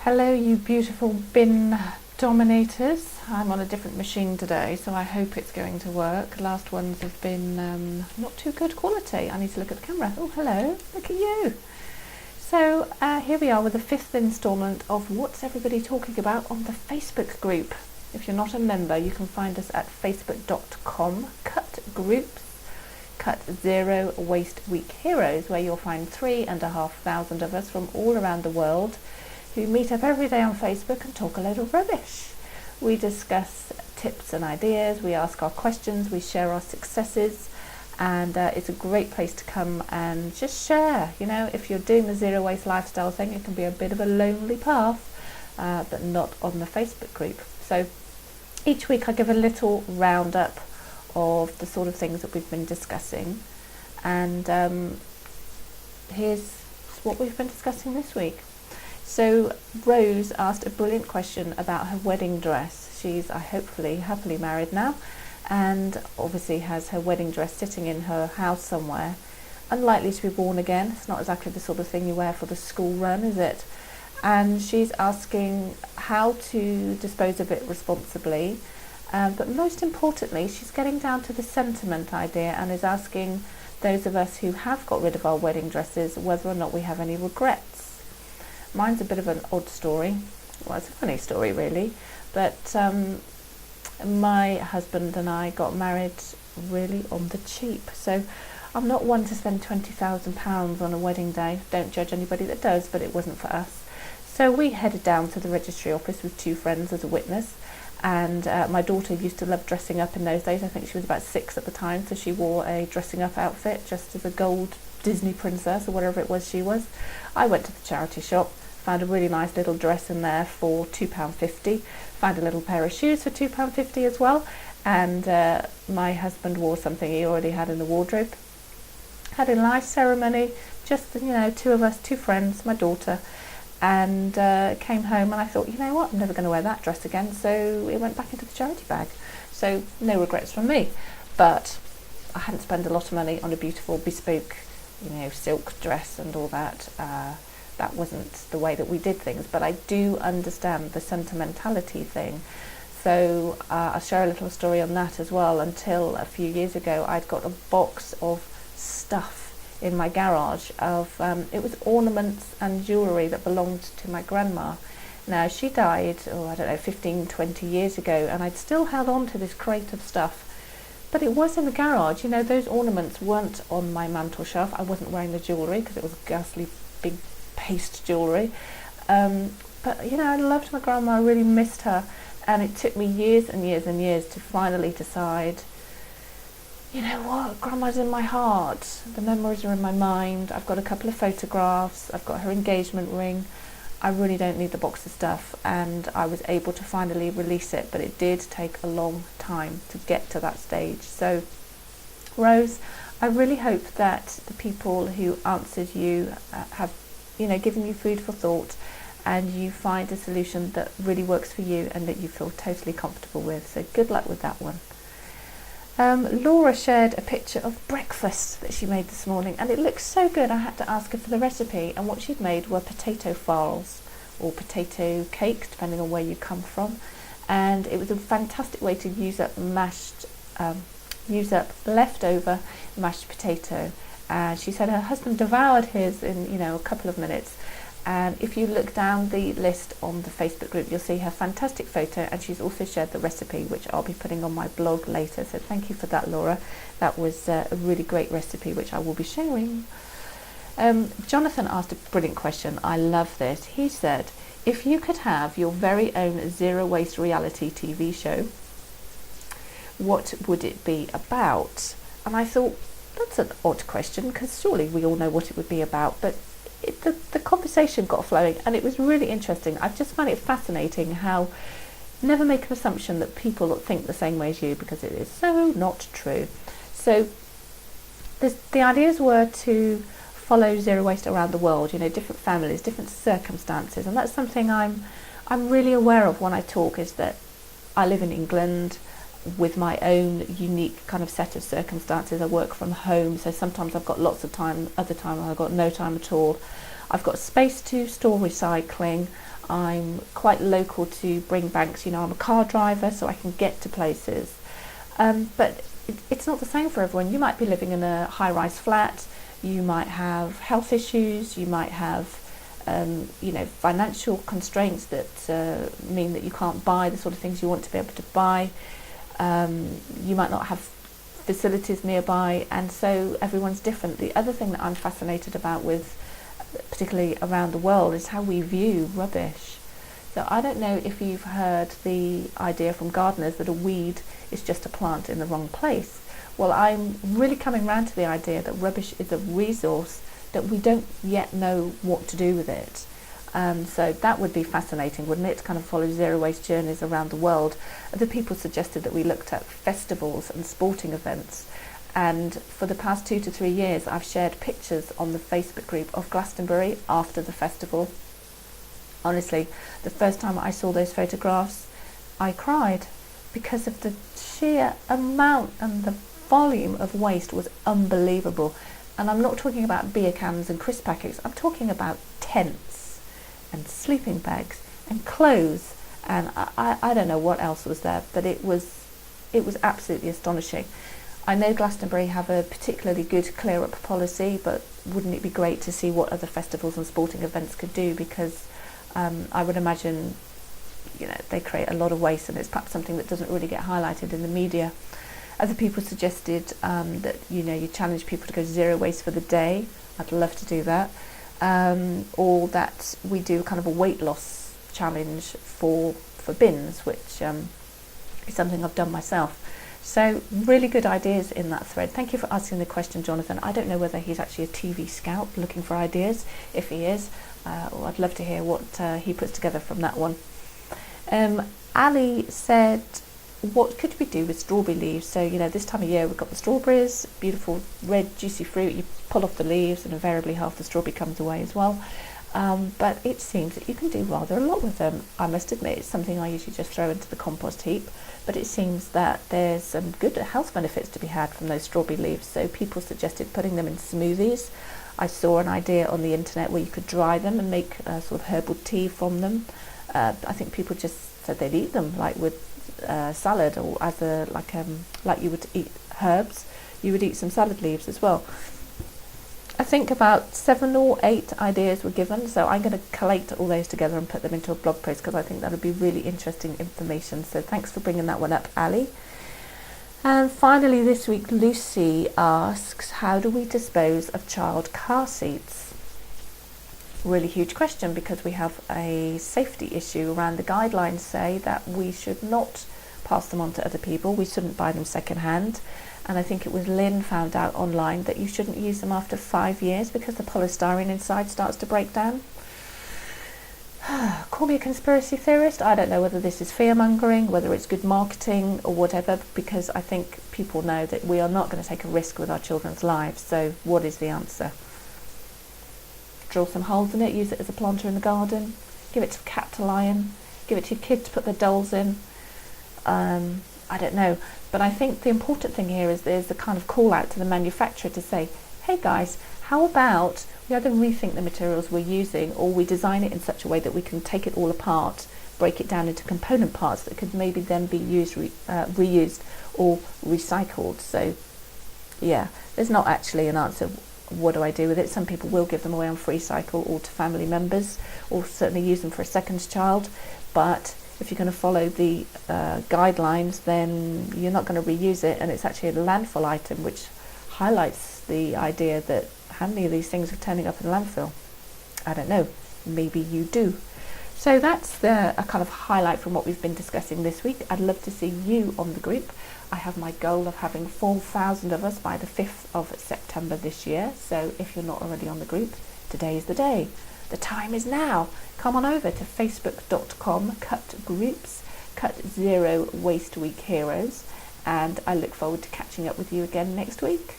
Hello, you beautiful bin dominators. I'm on a different machine today, so I hope it's going to work. Last ones have been not too good quality. I need to look at the camera. Oh, hello, look at you. So here we are with the fifth instalment of What's Everybody Talking About on the Facebook group. If you're not a member, you can find us at facebook.com, cut groups, cut Zero Waste Week Heroes, where you'll find 3,500 of us from all around the world who meet up every day on Facebook and talk a load of rubbish. We discuss tips and ideas, we ask our questions, we share our successes, and it's a great place to come and just share. You know, if you're doing the zero waste lifestyle thing, it can be a bit of a lonely path, but not on the Facebook group. So each week I give a little roundup of the sort of things that we've been discussing, and here's what we've been discussing this week. So Rose asked a brilliant question about her wedding dress. She's hopefully happily married now, and obviously has her wedding dress sitting in her house somewhere, unlikely to be worn again. It's not exactly the sort of thing you wear for the school run, is it? And she's asking how to dispose of it responsibly, but most importantly she's getting down to the sentiment idea and is asking those of us who have got rid of our wedding dresses whether or not we have any regrets. Mine's a bit of an odd story. Well, it's a funny story really, but my husband and I got married really on the cheap. So I'm not one to spend £20,000 on a wedding day. Don't judge anybody that does, but it wasn't for us. So we headed down to the registry office with two friends as a witness, and my daughter used to love dressing up in those days. I think she was about 6 at the time, so she wore a dressing up outfit just as a gold Disney princess or whatever it was she was. I went to the charity shop, found a really nice little dress in there for £2.50, found a little pair of shoes for £2.50 as well, and my husband wore something he already had in the wardrobe. Had a nice ceremony, just, you know, two of us, two friends, my daughter, and came home and I thought, you know what, I'm never going to wear that dress again, so it went back into the charity bag. So no regrets from me, but I hadn't spent a lot of money on a beautiful bespoke, you know, silk dress and all that. That wasn't the way that we did things, but I do understand the sentimentality thing. So I'll share a little story on that as well. Until a few years ago, I'd got a box of stuff in my garage of, it was ornaments and jewellery that belonged to my grandma. Now, she died, I don't know, 15, 20 years ago, and I'd still held on to this crate of stuff. But it was in the garage. You know, those ornaments weren't on my mantel shelf. I wasn't wearing the jewellery because it was ghastly big paste jewellery, but you know, I loved my grandma, I really missed her, and it took me years and years and years to finally decide, you know what, grandma's in my heart, the memories are in my mind, I've got a couple of photographs, I've got her engagement ring, I really don't need the box of stuff, and I was able to finally release it, but it did take a long time to get to that stage. So Rose, I really hope that the people who answered you have, you know, given you food for thought, and you find a solution that really works for you and that you feel totally comfortable with. So good luck with that one. Laura shared a picture of breakfast that she made this morning, and it looks so good I had to ask her for the recipe, and what she'd made were potato farls or potato cake, depending on where you come from, and it was a fantastic way to use up leftover mashed potato. And she said her husband devoured his in, you know, a couple of minutes. And if you look down the list on the Facebook group, you'll see her fantastic photo, and she's also shared the recipe, which I'll be putting on my blog later. So thank you for that, Laura. That was a really great recipe, which I will be sharing. Jonathan asked a brilliant question. I love this. He said, if you could have your very own zero waste reality TV show, what would it be about? And I thought, that's an odd question, because surely we all know what it would be about, but the conversation got flowing and it was really interesting. I just find it fascinating how never make an assumption that people think the same way as you, because it is so not true. So the ideas were to follow zero waste around the world, you know, different families, different circumstances, and that's something I'm really aware of when I talk, is that I live in England with my own unique kind of set of circumstances. I work from home, so sometimes I've got lots of time, other times I've got no time at all. I've got space to store recycling. I'm quite local to Bringbanks. I'm a car driver, so I can get to places. But it's not the same for everyone. You might be living in a high-rise flat. You might have health issues. You might have, financial constraints that mean that you can't buy the sort of things you want to be able to buy. You might not have facilities nearby, and so everyone's different. The other thing that I'm fascinated about with, particularly around the world, is how we view rubbish. So I don't know if you've heard the idea from gardeners that a weed is just a plant in the wrong place. Well, I'm really coming round to the idea that rubbish is a resource that we don't yet know what to do with it. So that would be fascinating, wouldn't it? To kind of follow zero waste journeys around the world. Other people suggested that we looked at festivals and sporting events. And for the past 2 to 3 years, I've shared pictures on the Facebook group of Glastonbury after the festival. Honestly, the first time I saw those photographs, I cried, because of the sheer amount and the volume of waste was unbelievable. And I'm not talking about beer cans and crisp packets. I'm talking about tents and sleeping bags and clothes, and I don't know what else was there, but it was absolutely astonishing. I know Glastonbury have a particularly good clear up policy, but wouldn't it be great to see what other festivals and sporting events could do, because I would imagine they create a lot of waste, and it's perhaps something that doesn't really get highlighted in the media. Other people suggested that you challenge people to go zero waste for the day. I'd love to do that. Or that we do kind of a weight loss challenge for bins, which is something I've done myself. So really good ideas in that thread. Thank you for asking the question, Jonathan. I don't know whether he's actually a TV scout looking for ideas. If he is, I'd love to hear what he puts together from that one. Ali said, what could we do with strawberry leaves? So, this time of year we've got the strawberries, beautiful red juicy fruit. You pull off the leaves and invariably half the strawberry comes away as well. But it seems that you can do rather a lot with them. I must admit, it's something I usually just throw into the compost heap, but it seems that there's some good health benefits to be had from those strawberry leaves. So people suggested putting them in smoothies. I saw an idea on the internet where you could dry them and make sort of herbal tea from them. I think people just said they'd eat them like with salad, or as like you would eat herbs, you would eat some salad leaves as well. I think about 7 or 8 ideas were given, so I'm going to collate all those together and put them into a blog post, because I think that would be really interesting information. So thanks for bringing that one up, Ali. And finally this week, Lucy asks, how do we dispose of child car seats? Really huge question, because we have a safety issue around. The guidelines say that we should not pass them on to other people. We shouldn't buy them second hand. And I think it was Lynn found out online that you shouldn't use them after 5 years because the polystyrene inside starts to break down. Call me a conspiracy theorist. I don't know whether this is fear-mongering, whether it's good marketing or whatever, because I think people know that we are not going to take a risk with our children's lives. So what is the answer? Drill some holes in it, use it as a planter in the garden, give it to a cat to lie in, give it to your kid to put their dolls in. I don't know, but I think the important thing here is there's the kind of call out to the manufacturer to say, hey guys, how about we either rethink the materials we're using, or we design it in such a way that we can take it all apart, break it down into component parts that could maybe then be used, reused or recycled. So yeah, there's not actually an answer. What do I do with it? Some people will give them away on free cycle or to family members, or certainly use them for a second child. But if you're going to follow the guidelines, then you're not going to reuse it, and it's actually a landfill item, which highlights the idea that how many of these things are turning up in landfill? I don't know. Maybe you do. So that's a kind of highlight from what we've been discussing this week. I'd love to see you on the group. I have my goal of having 4,000 of us by the 5th of September this year. So if you're not already on the group, today is the day. The time is now. Come on over to facebook.com, cut groups, cut Zero Waste Week Heroes, and I look forward to catching up with you again next week.